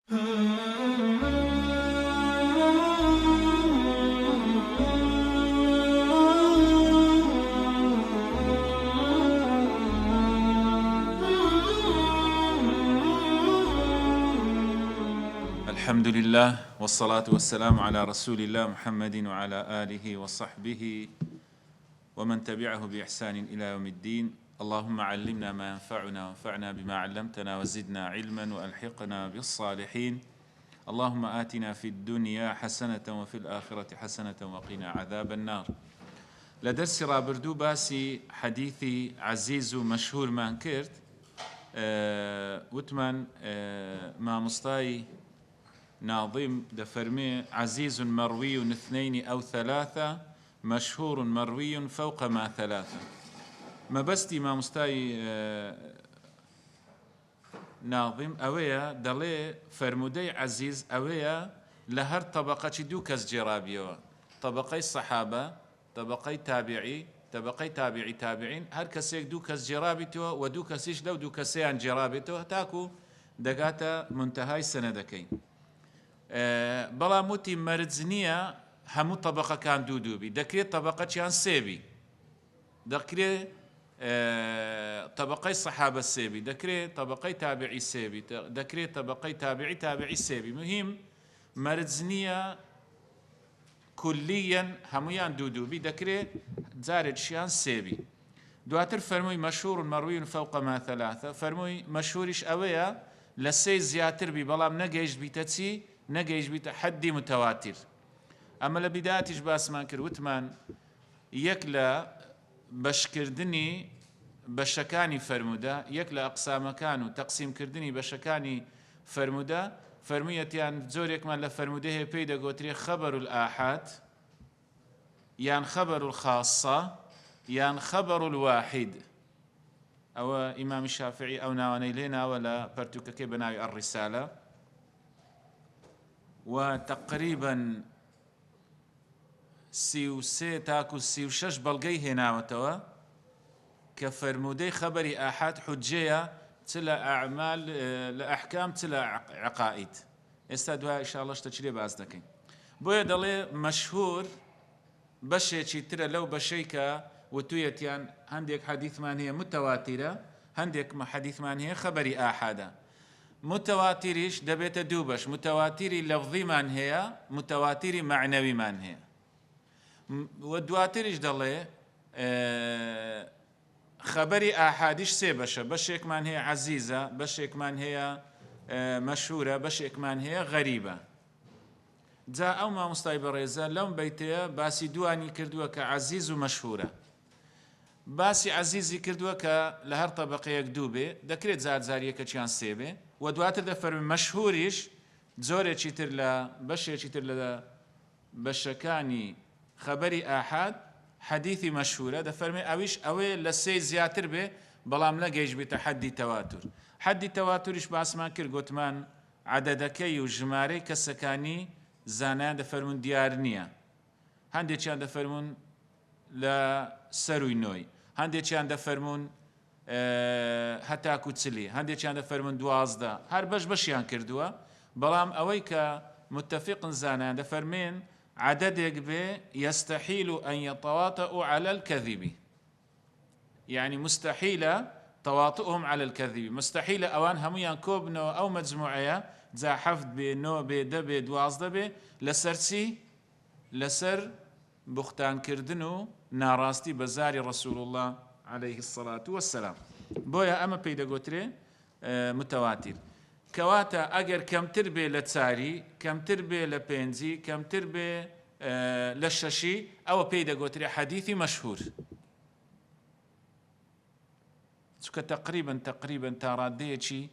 الحمد لله والصلاة والسلام على رسول الله محمد وعلى آله وصحبه ومن تبعه بإحسان إلى يوم الدين. اللهم علمنا ما ينفعنا وانفعنا بما علمتنا وزدنا علما وألحقنا بالصالحين. اللهم آتنا في الدنيا حسنة وفي الآخرة حسنة وقنا عذاب النار. لدرس رابردو باسي حديثي عزيز ومشهور ما انكرت وتمن ما مصطاي ناظم دفرمي عزيز مروي اثنين أو ثلاثة مشهور مروي فوق ما ثلاثة. ما بستي ما مستاي ناظم أويا دلي فرمودي عزيز أويا لهر طبقة دوكس جرابيو، طبقي الصحابة، طبقي تابعي، طبقي تابعي تابعين، هر كسيك دوكس جرابيتو ودوكسيش لو دوكسيان جرابيتو تاكو دقاتا منتهاي سندكين. بەڵام وتی مەرج نییە هەموو طبقەکان دوودووبی، دەکرێت طبقەیان سێبی، دەکرێت طبقەی سەحابە سێبی، دەکرێت طبقەی تابعی سێبی، دەکرێت طبقەی تابعی تابعی سێبی. مهم مەرج نییە کولیەن هەمویان دوودووبی، دەکرێت جارێکیان سێبی. دواتر فەرمووی مەشهور مەروی فەوق ما ثلاثة، فەرمووی مەشهوریش ئەوەیە لە سێی زیاتر بی، بەڵام نەگەیشت بیتە چی؟ نەگەیشت بیتە حەدی متەواتر. ئەمە لە بیداتیش باسمان کرد، وتمان یەک لە بەشکردنی بەشەکانی فەرموودە، یەک لە ئەقسامەکان و تەقسیمکردنی بەشەکانی فەرموودە، فەرموویەتیان زۆرێکمان لە فەرموودە هەیە پێی دەگوترێ خەبەر الئاحاد یان خەبەر الخاصە یان خەبەر الواحید. ئەوە ئیمامی شافعی ئەو ناوانەی لێ ناوە لە پەرتوکەکەی بە ناوی الرسالە، وتقريبا 33 تاكو 36 بەڵگەی هێناوەتەوە کە فەرموودەی خەبەری ئاحاد حجەیە چ لە ئەعمال لە ئەحکام چ لە عەقائید. ئێستا دوای ئینشاءڵڵا شتێکی لێ باس دەکەین. بۆیە دەڵێ مەشهور بەشێکی ترە لەو بەشەی کە وتوویەتیان هەندێک حەدیثمان هەیە متەواتیرە، هەندێک حەدیثمان هەیە خەبەری ئاحادە. متەواتیریش دەبێتە دوو بەش، متەواتیری لەفظیمان هەیە، متەواتیری معنەویمان هەیە. و دواتریش دەڵێ خەبەری ئاحادیش سێ بەشە، بەشێکمان هەیە عەزیزە، بەشێکمان هەیە مەشهورە، بەشێکمان هەیە غەریبە. جا ئەو مامۆستای بەڕێزە لەم بەیتەیە باسی دوانی کردووە کە عەزیز و مەشهورە. باسی عەزیزی کردووە کە لە هەر طەبەقەیەک دوو بێ، دەکرێت زار-زاریەکەچیان سێ بێ، و دواتر دەفەرمێ مەشهوریش زۆرێکی تر لە بەشێکی تر لە بەشەکانی خەبەری ئاحاد حەدیثی مەشهورە، دەفەرمێ ئەویش ئەوەیە لە سێی زیاتر بێ، بەڵام نەگەیشت بێتە حەدی تەواتر. حەدی تەواتریش باسمان کرد، گوتمان عەدەدەکەی و ژمارەی کەسەکانی زانایان دەفەرمون دیار نییە. هەندێکیان دەفەرمون لە سەروی نۆی، هەندێکیان دەفەرمون هەتاکو چلی، هەندێکیان دەفەرمون 12، هەر بەش بەشیان کردووە. بەڵام ئەوەی کە متفقن زانایان دەفەرمێن عەدەدێک بێ یەستەحیل ئەن یەتەواتەئ عەلە الکەذیب، یعنی مستحیلە تەواتؤهم عەلە الکەذیب، مستحیلە ئەوان هەمویان کۆبنەوە ئەو مەجموعەیە، جا 7 بێ، 9 بێ، 10 بێ، 12 بێ، لەسەر چی؟ لەسەر بوختانکردن و ناڕاستی بە زاری ڕەسوول الله عليه الصلاة والسلام. بۆیە ئەمە پێی دەگوترێ متەواتیر. کەواتە ئەگەر کەمتر بێ لە چاری، کەمتر بێ لە پێنجی، کەمتر بێ لە شەشی، ئەوە پێی دەگوترێ حەدیثی مەشهور. چونکە تقریبا تا ڕادەیەکی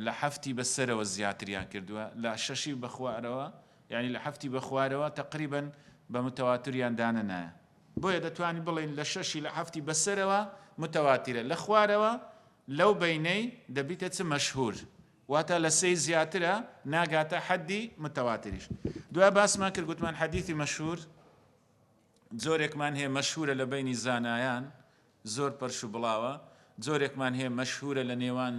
لە 7 بەسەرەوە زیاتریان کردووە، لە 6 بە خوارەوە، یعنی لە 7 بە خوارەوە تقریبا بە متەواتریان دانە نایە. بۆیە دەتوانین بڵێن لە 6 لە 7 بەسەرەوە متەواترە، لە خوارەوە لەو بینەی دەبیتە چ مەشهور، واتە لە سێی زیاترە ناگاتە حەدی متەواتریش. دوای باسمان کرد، گوتمان حەدیثی مەشهور زۆرێکمان هەیە مەشهورە لە بینی زانایان، زۆر پەرش و بڵاوە، زۆرێکمان هەیە مەشهورە لە نێوان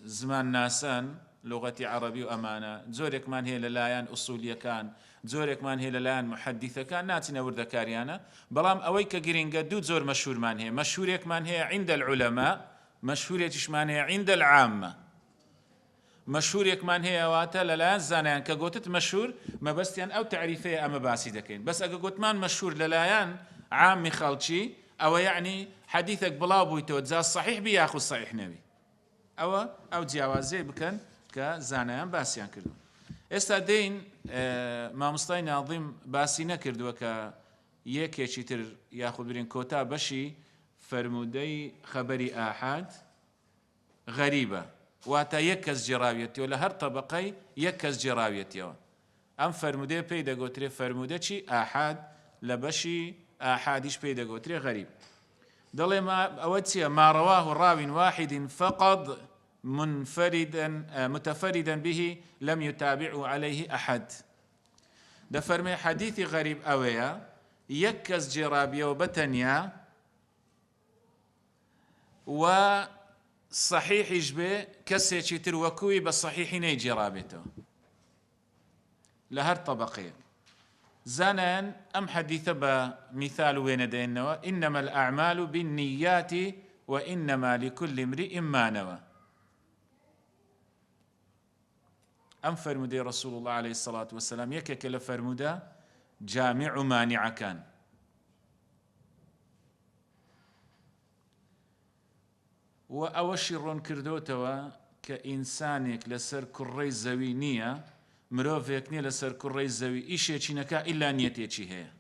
زمان ناسان لغەتی عەرەبی و ئەمانە جۆرێکمان هەیە لەلایەن ئوسولیەکان جۆرێکمان هەیە لەلایەن محەدیثەکان ناچینە وردەکاریانە بەڵام ئەوەی کە گرینگە دوو جۆر مەشهورمان هەیە مەشهورێکمان هەیە عند العولەما مەشهورێکیشمان هەیە عند العامە مەشهورێکمان هەیە واتە لەلایەن زانایان کە گوتت مەشهور مەبەستیان ئەو تعریفەیە ئەمە باسی دەکەین بەس ئەگە گوتمان مەشهور لەلایەن عامی خەڵکی ئەوە یعنی حەدیثێک بڵاو بوویتەوە جا صحیح بی یاخود صحیح نەبی ئەو جیاوازەیە بکەن کە زانایان باسییان کردو ئێستا دەین مامۆستای ناظیم باسی نەکردووە کە یەکێکی تر یاخود برین کۆتا بەشی فەرموودەی خەبەری ئاحاد غەریبە واتە یەک کەس جێڕاویەتەوە لە هەر طەبەقەی یەک کەس جێڕاویەتەوە ئەم فەرموودەیە پێی دەگوترێ فەرموودەی ئاحاد لە بەشی ئاحادیش پێی دەگوترێ غەریب دەڵێ ئەوە چییە ما رواه راو واحد فقط متفردا به لم يتابعه عليه أحد دەفەرمێ حەدیثی غەریب ئەوەیە یەک کەس جێڕابیەوە بەتەنیا و صحیحیش بێ کەسێکی تر وەکووی بە صحیحی نەیجێڕابێتەوە لە هەر طەبەقەیە زانایان ئەم حەدیثە بە میثال وێنە دێنەوە إنما الأعمال بالنيات وإنما لكل امرئ ما نوى ئەم فەرموودەی ڕەسوڵ الله عليه الصلاة والسلام یەکێکە لە فەرموودە جامع و مانعەکان و ئەوەشی ڕۆن کردوتەوە کە ئینسانێک لەسەر کوڕەی زەوی نییە مرۆڤێک نییە لەسەر کوڕەی زەوی ئیشێکی نەکا ئیلا نیەتێکی هەیە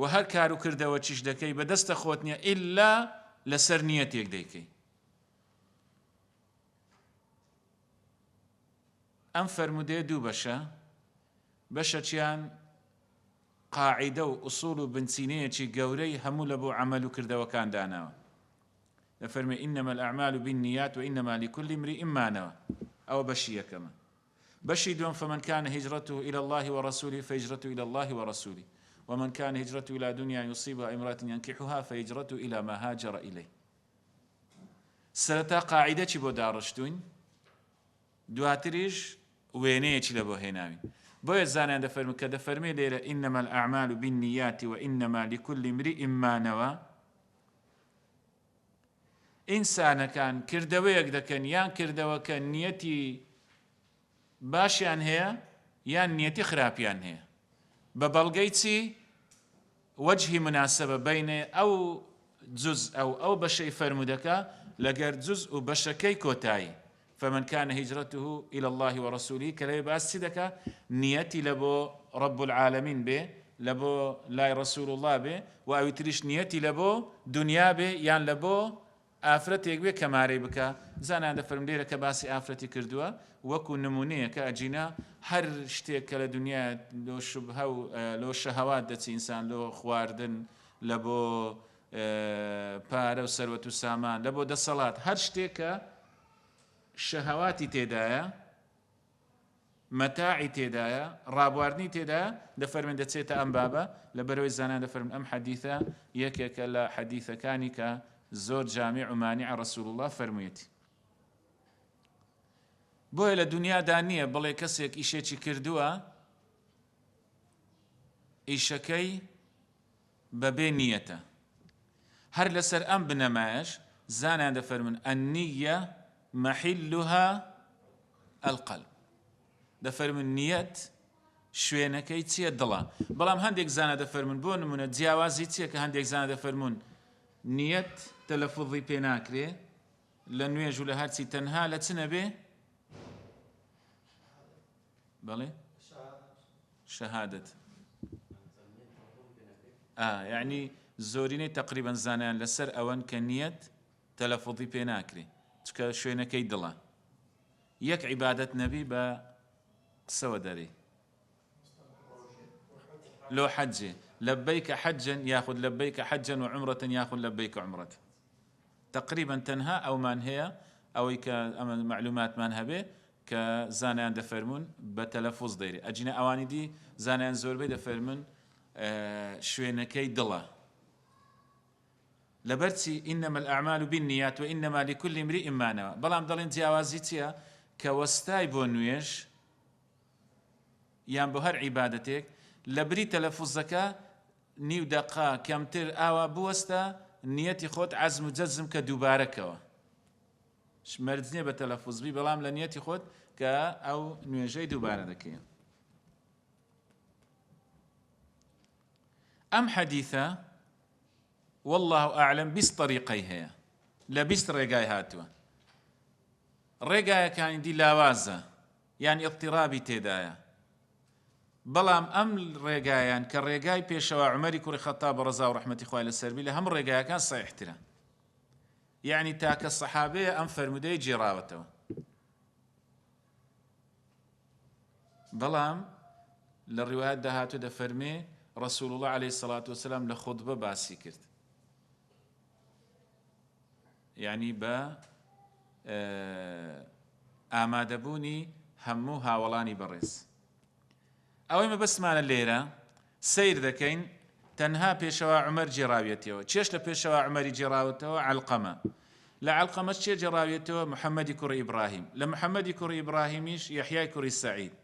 و هەر کار و کردەوە چیش دەکەی بەدەستە خۆت نییە ئیلا لەسەر نیەتێک دەیکەی ئەم فەرموودەیە دوو بەشە بەشەکیان قاعدە و ئوسوڵ و بنچینەیەکی گەورەی هەموو لە بۆ عەمەل و کردەوەکان داناوە دەفەرمێ إنما الأعمال بالنيات وإنما لكل امرئ ما نوى أو بشي كما بشي دوم فمن كان هجرته إلى الله ورسوله فهجرته إلى الله ورسوله ومن كان هجرته إلى دنيا يصيبها امرأة ينكحها فهجرته إلى ما هاجر إليه سرتا قاعدة چی بۆ داڕشتوین دواتریش وێنەیەکی لە بۆ هێناوین بۆیە زانیان دەفەرمێ کە دەفەرمێ لێرە إنما الأعمال بالنيات وإنما لكل امرئ ما نوى ئینسانەکان کردەوەیەک دەکەن یان کردەوەکە نیەتی باشیان هەیە یان نیەتی خراپیان هەیە بە بەڵگەی چی وەجهی مناسبە بینێ ئەو جز ئەو بەشەی فەرموودەکە لەگەر جز و بەشەکەی کۆتایی فمن كان هجرته إلى الله ورسوله كلا باس دكا نيتي لبو رب العالمين به لبو لا رسول الله به و تريش نيتي لبو دنيا به يعني لبو ئافرەتێک بێ کەمارەی بکە زانان دەفەرم لێرە کە باسی ئافرەتی کردووە وەکو نمونەیە کە ئەجینا هەر شتێک کە لە دنیا لۆ شوبهە و لۆ شەهەوات دەچی ئینسان لۆ خواردن لە بۆ پارە و سەروەت و سامان لە بۆ دەسەڵات هەر شتێکە شەهەواتی تێدایە مەتاعی تێدایە ڕابواردنی تێدایە دەفەرمێن دەچێتە ئەم بابە لەبەرەوەی زانان دەفەرمن ئەم حەدیثە یەکێکە لە حەدیثەکانی کە زۆر جامع و مانع رسول الله فەرموویەتی بۆیە لە دنیادا نییە بڵێ کەسێک ئیشێکی کردووە ئیشەکەی بەبێ نیەتە هەر لەسەر ئەم بنەمایش زانیان دەفەرمن النیە محلها القلب دەفەرمن نیەت شوێنەکەی چییە دڵە بەڵام هەندێک زانە دەفەرمن بۆ نمونە جیاوازی چییە کە هەندێک زانە دەفەرمون نیەت تەلەفوزی پێ ناکرێ لە نوێژ و لە هەرچی تەنها لە چ نەبێ بەڵێ شەهادەت یعنی زۆرینەی تەقریبەن زانیان لەسەر ئەوەن کە نیەت تەلەفوزی پێ ناکرێ چکە شوێنەکەی دڵە یەک عیبادەت نەبی بە قسەوە دەرێ لۆ حەجێ لبيك حجا ياخذ لبيك حجا وعمرة ياخذ لبيك عمرة تقريبا تنها أو من هي أو معلومات من هبه كزانيان دفرمون بتلفظ ديري أجينا أواني دي زانيان زور بي دفرمون شوينكي دلا لەبەرچی ئینەمە الأعمال بالنیات وإنما لكل امرئ ما نوى بەڵام دەڵێن جیاوازی چییە کە وەستای بۆ نوێژ یان بۆ هەر عیبادەتێک لە بری تەلەفوزەکە نیو دەقا کەمتر ئاوا بوەستە نیەتی خۆت عەزم و جەزم کە دووبارەکەوە مەرج نییە بە تەلەفوزبی بەڵام لە نیەتی خۆت کە ئەو نوێژەی دووبارە دەکەین. ئەم حەدیثە والله ئەعلەم 20 طەریقەی هەیە لە 20 ڕێگای هاتووە. ڕێگایەکانی دی لاوازە یان ئیضطرابی تێدایە بەڵام ئەم ڕێگایان کە ڕێگای پێشەوە عومەری کوڕی خەتاب ڕەزا و ڕەحمەتی خوای لەسەربی لە هەموو ڕێگایەکان سەحیحترە یعنی تاکە سەحابەیە ئەم فەرمودەی جێراوەتەوە بەڵام لە ڕیوایەت داهاتوو دەفەرمێ ڕەسوول الله عەلەیهی سەڵات وەسەلام لە خوتبە باسی کرد یعنی بە ئامادەبوونی هەموو هاوڵانی بەڕێز. ئەوەی مەبەستمانە لێرە سیر دەکەین تەنها پێشەوە عومەر جێراوێتەوە چێش لە پێشەوە عومەری جێراوەتەوە عەلقەمە لە عەلقەمەش چێ جێراوێتەوە محەممەدی کوڕی ئیبراهیم لە محەممەدی کوڕی ئیبراهیمیش یەحیای کوڕی سەعید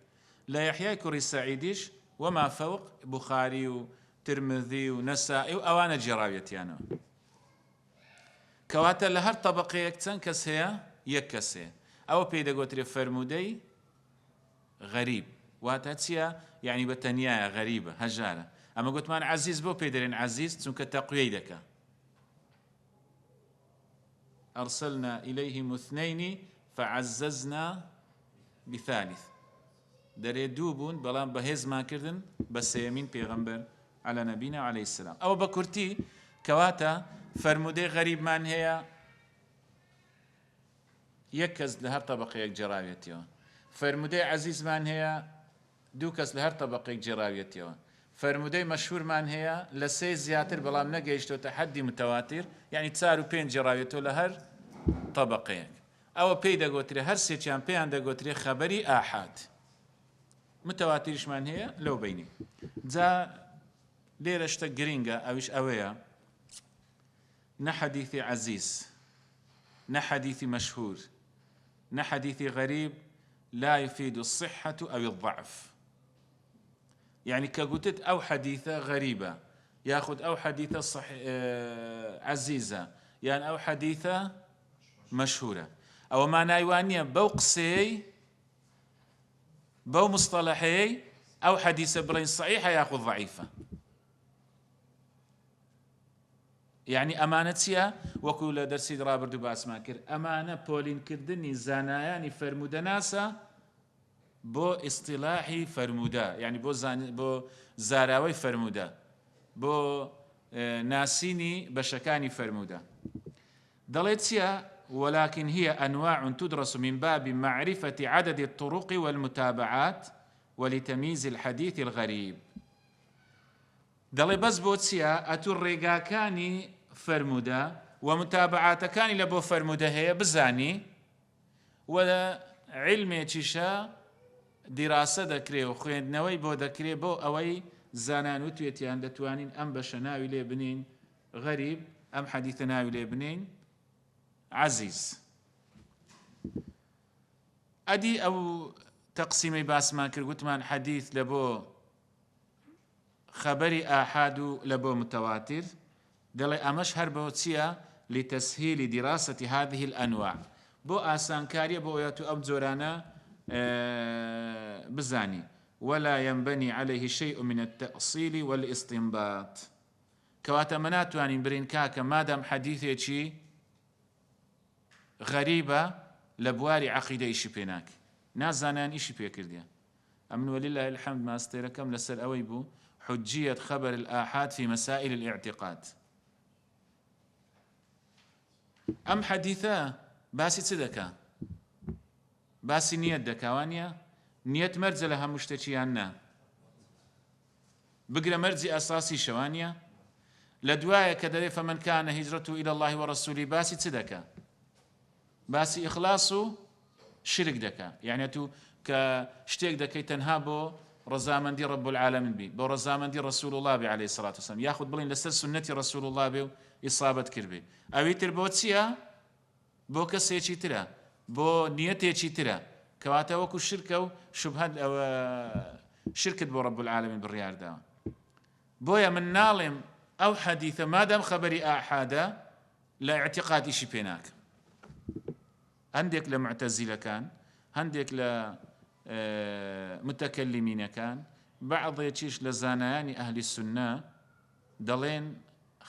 لە یەحیای کوڕی سەعیدیش وەما فەوق بوخاری و ترمذی و نەسائی و ئەوانە جێراوێتیانەوە کەواتە لە هەر تەبەقەیەک چەند کەس هەیە یەک کەس هەیە ئەوە پێی دەگوترێت فەرمودەی غەریب واتە چییە یعنی بە تەنیایە غەریبە هەژارە ئەمە گوتمان عەزیز بۆ پێی دەرێن عەزیز چونکە تەقویەی دەکا ئەرسەلنا ئیلەیهیم اثنەین فعەزەزنا بثالث دەرێ دوو بوون بەڵام بەهێزمان کردن بە سێیەمین پێغەمبەر عەلی نەبینا عەلەیهی السەلام ئەوە بە کورتی کەواتە فەرمودەی غەریبمان هەیە یەک کەس لە هەر تەبەقەیەک جێراوێتەوە فەرمودەی عەزیزمان هەیە دوو کەس لە هەر تەبەقەیەک جێراوێتەوە فەرمودەی مەشهورمان هەیە لە سێ زیاتر بەڵام نەگەیشتۆتە حەدی متەواتر یعنی 4 و 5 جێراوێتەوە لە هەر طەبەقەیەک ئەوە پێی دەگوترێ هەر سێکیان پێیان دەگوترێ خەبەری ئاحاد متەواتریشمان هەیە لەو بینی جا لێرە شتە گرینگە ئەویش ئەوەیە نە حەدیثی عەزیز نە حەدیثی مەشهور نە حەدیثی غەریب لا يفيد الصحة أو الضعف يعني كقلت أو حديثة غريبة ياخذ أو حديثة عزيزة يعني أو حديثة مشهورة أو ما نايوانية بو قسي بو مصطلحي أو حديثة برين صحيحة ياخذ ضعيفة يعني أمانتيا وكل درسي رابرد باس ماكر أمانة بولين كردني زاناياني فرمودناسا بو اصطلاحي فرمودا يعني بو زاراوي فرمودا بو ناسيني بشكاني فرمودا دلتيا ولكن هي أنواع تدرس من باب معرفة عدد الطرق والمتابعات ولتمييز الحديث الغريب دلي بس بوتسيا أتو الرقاكاني فرمودا ومتابعاتكاني لبو فرمودا هي بزاني ولا علمي تشا دراسة دەکرێ و خوێندنەوەی بۆ دەکرێ بۆ ئەوەی زانان وتوێتیان دەتوانین ئەم بەشە ناوی لێ بنین غەریب ئەم حەدیثە ناوی لێ بنین عەزیز. ئەدی ئەو تەقسیمەی باسمان کرد گوتمان حەدیث لە بۆ خەبەری ئاحاد و لە بۆ متەواتر دەڵێ ئەمەش هەر بۆ چییە لتەسهیلی دیراسەتی هذه الأنواع بۆ ئاسانکاریە بۆ ئەوەیە تو ئەم جۆرانە بزاني ولا ينبني عليه شيء من التأصيل والاستنباط كواتا مناتو يعني برين كاكا مادام حديثي شي غريبة لبواري عقيدة إشي بيناك نازانان إشي بيكرديا أمن ولله الحمد ما استيركم لسر أويبو حجية خبر الآحاد في مسائل الاعتقاد أم حديثا باسي تصدكا باسی نیەت دەکاوانە نیەت مەرجە لە هەموو شتێکیان نا بگرە مەرجی ئەساسی شەوانە لە دوایە کە دەرێ فەمەن کانە هیجرەته إلى الله ورسوله باسی چ دەکا باسی ئیخلاص و شرک دەکا یعنی تو کە شتێک دەکەی تەنها بۆ ڕەزامەندی ڕەب العالەمین بی بۆ ڕەزامەندی ڕەسوول الله بێ عەلەیهی سەڵات وسەلام یاخود بڵین لەسەر سنەتی ڕەسوول الله بێ و ئیسابەت کردبێ ئەوی تر بۆ چییە؟ بۆ کەسێکی ترە بۆ نیەتێکی ترە کەواتە وەکو شرکە و شوبهەت شرکت بۆ ڕەب العالەمین بڕیارداوە بۆیە من ناڵێم ئەو حەدیثە مادام خەبەری ئاحادە لە ئیعتیقادیشی پێ ناکەم هەندێک لە معتەزیلەکان هەندێک لە متەکەلیمینەکان بەعضێکیش لە زانایانی ئەهلی سونە دەڵێن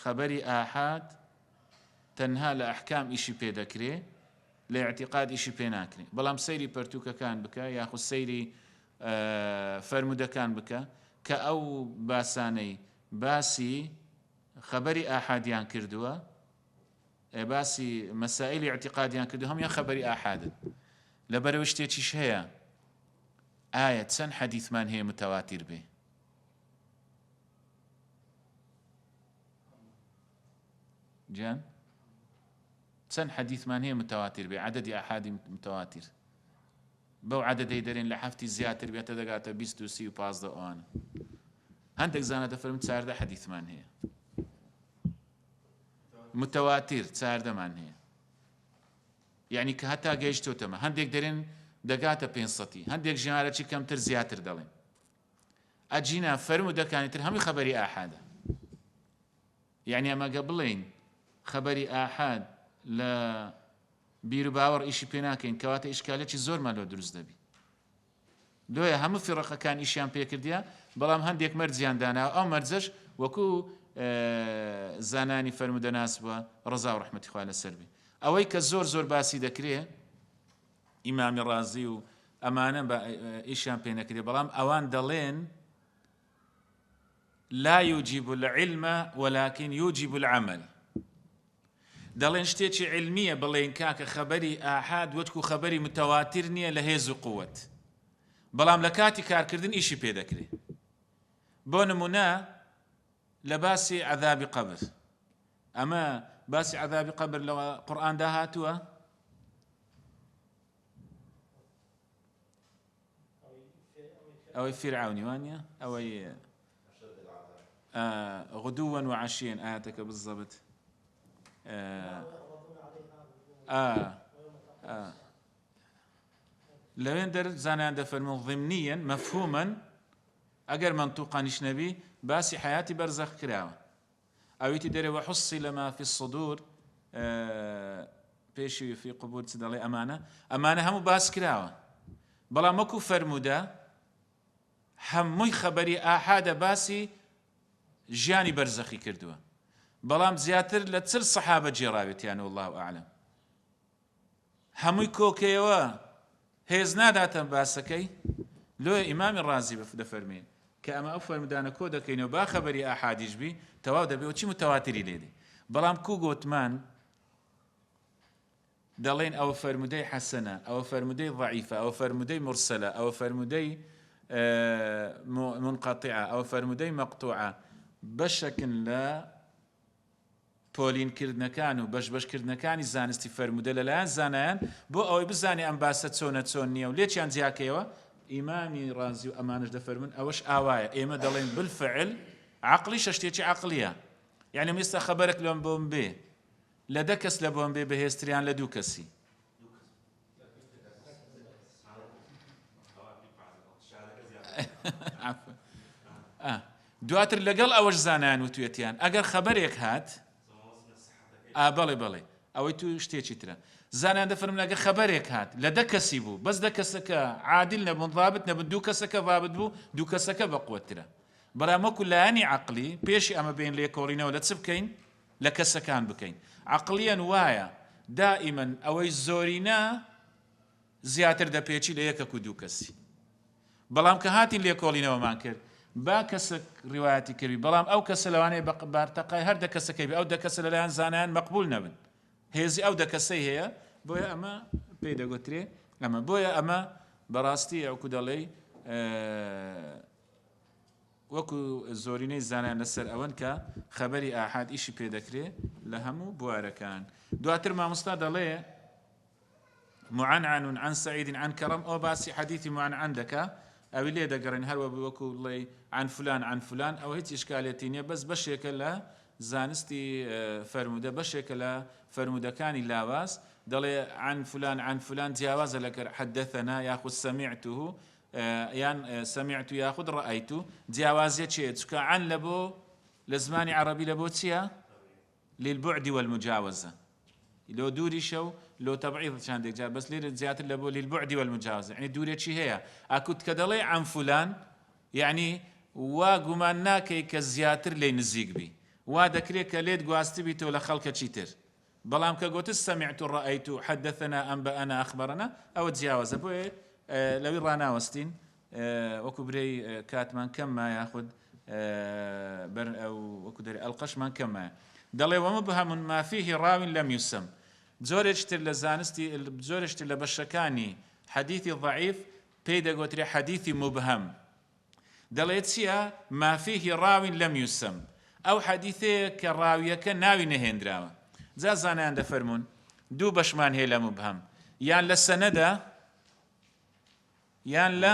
خەبەری ئاحاد تەنها لە ئەحکام ئیشی پێ دەکرێ لە ئیعتیقاد ئیشی پێ ناکرێ بەڵام سەیری پەرتووکەکان بکە یاخود سەیری فەرمودەکان بکە کە ئەو باسانەی باسی خەبەری ئاحادیان کردووە باسی مەسائلی ئیعتیقادیان کردو هەموویان خەبەری ئاحادن لەبەرەوەی شتێکیش هەیە ئایا چەند حەدیثمان هەیە متەواتیر بێ جان چەند حەدیثمان هەیە متەواتیر بێ عەدەدی ئاحادی متەواتیر بەو عەدەدەی دەرێن لە هەفتی زیاتر بێتە دەگاتە 20 و 30 و 15 ئەوانە هەندێک زانە دەفەرمن 14 حەدیثمان هەیە متەواتیر 14مان هەیە یعنی کە هەتا گەیشتۆتەمە هەندێک دەرێن دەگاتە 500 هەندێک ژمارەی کەمتر زیاتر دەڵێن ئەجینا فەرمودەکانی تر هەمووی خەبەری ئاحادە یعنی ئەمەگە بڵێین خەبەری ئاحاد لە بیر و باوەڕ ئیشی پێ ناکەین کەواتە ئیشکالێکی زۆرمان لۆ دروست دەبی دوایە هەموو فیڕەقەکان ئیشیان پێکردیا بەڵام هەندێک مەرجیان داناوە ئەو مەرجەش وەکو زانانی فەرمودەناس بووە ڕەزا و ڕەحمەتی خوا لەسەر بێ ئەوەی کە زۆر زۆر باسی دەکرێ ئیمامی ڕازی و ئەمانە ئیشیان پێ نەکرێ بەڵام ئەوان دەڵێن لا يوجب العلم ولكن يوجب العمل دەڵێن شتێکی علمیە بڵێن کاکە خەبەری ئاحاد وەکو خەبەری متەواتر نییە لە هێز و قووەت بەڵام لە کاتی کارکردن ئیشی پێ دەکرێ بۆ نمونە لە باسی عەذابی قەبر ئەمە باسی عەذابی قەبر لە قورئاندا هاتووە ئەوەی فیرعەونی وانییە ئەوەی غدوا وعشيا آياتك بالضبط لوين در زانان دفرمون ضمنيا مفهوما اگر منطوقا نبي باسي حياتي برزخ كراوة او يتدري وحصل ما في الصدور بيشي في قبور تدلي امانه هم باس كراوة بلا مكو فرمودا هموي خبري احد باسي ژیانی بەرزەخی کردووە بەڵام زیاتر لە چل سەحابە جێڕاوێتیان والله ئەعلەم هەمووی کۆکەیەوە هێز ناداتە باسەکەی لۆ ئیمامی ڕازی دەفەرمێن کە ئەمە ئەو فەرمودانە کۆ دەکەینەوە با خەبەری ئاحادیش بی تەواو دەبێت چی متەواتری لێدێ بەڵام کوو گوتمان دەڵێن ئەوە فەرمودەی حەسەنە ئەوە فەرمودەی ضەعیفە ئەوە فەرمودەی مرسەلە ئەوە فەرمودەی منقەطیعە ئەوە فەرمودەی مەقتوعە بەشەکن لە پۆلینکردنەکان و بەشکردنەکانی زانستی فەرمودە لەلایەن زانایان بۆ ئەوەی بزانێ ئەم باسە چۆن نییە و لێکیان جیاکەیەوە ئیمامی ڕازی و ئەمانش دەفەرمون ئەوەش ئاوایە ئێمە دەڵێن بالفعل عەقلی شتێکی عەقلیە یعنی ئێستا خەبەرێک لەم بۆم بێ لە دە کەس لە بۆم بێ بەهێزتریان لە دوو کەسی دواتر لەگەڵ ئەوەش زانایان وتوێتیان ئەگەر خەبەرێک هات بەڵێ ئەوەی تو شتێکی ترە زانایان دەفەرمون ئەگەر خەبەرێک هات لە دە کەسی بوو بەس دە کەسەکە عادل نەبوون ضابط نەبوون دوو کەسەکە ضابط بوو دوو کەسەکە بەقووەترە بەڵام وەکو لایەنی عەقلی پێشی ئەمە بین لێکۆڵینەوە لە چ بکەین لە کەسەکان بکەین عەقلیەن وایە دائیمەن ئەوەی زۆرینە زیاتر دەپێچی لە یەکەک و دوو کەسی بەڵام کە هاتین لێکۆڵینەوەمان کرد با کەسە ڕیوایەتی کردی بەڵام ئەو کەسە لەوانەیە بارتەقای هەر دە کەسەکەی ئەو دە کەسە لەلایەن زانایان مەقبول نەبن هێزی ئەو دە کەسەی هەیە بۆیە ئەمە پێی دەگوترێ ئەمە بۆیە ئەمە بەڕاستی ئەوکو دەڵێ وەکو زۆرینەی زانایان لەسەر ئەوەن کە خەبەری ئاحاد ئیشی پێ دەکرێ لە هەموو بوارەکان دواتر مامۆستا دەڵێ معنعن عن سعيد عن كرم أو باسي حديث معنعن دكا ئەوی لێ دەگەڕێن هەروە وەکو بڵێ عن فلان عن فلان ئەوە هیچ ئیشکالێتی نییە بەس بەشێکە لە زانستی فەرموودە بەشێکە لە فەرموودەکانی لاواز دەڵێ عن فلان عن فلان جیاوازە لەکە حدثنا یاخود سمعته یان سمعت یاخود رأيت جیاوازیە چیە چکە عن لە بۆ لە زمانی عەرەبی لە بۆ چییە للبعد والمجاوزة لو دووري شو لو تبعيض شاندێک جار بەس لێرە زیاتر لە بۆ للبعد والمجاوزة يعني دوورێکی هەیە ئاکوت کە دەڵێ عن فلان يعني وا گومان ناکەی کە زیاتر لێ نزیک بی وا دەکرێت کە لێت گواستە بیتەوە لە خەڵکە چیتر بەڵام کە گوتت سمعت رأيت حدثنا أنبأنا أخبرنا ئەوە جیاوازە بۆیە لەوی ڕاناوەستین وەکو برەی کاتمان کەمما یاخود وەکو دەری ئەڵقەشمان کەمە دەڵێ ومبهم ما فيه راو لم يسم زۆرێکتر لە زانستی زۆرێکتر لە بەشەکانی حەدیثی ضعیف پێی دەگوترێ حەدیثی مبهم دەڵێت چییە ما فيه راو لم يسم ئەو حەدیثەیە کە ڕاویەکە ناوی نەهێنراوە جا زانایان دەفەرمون دوو بەشمان هەیە لە مبهم یان لە سەنەدا یان لە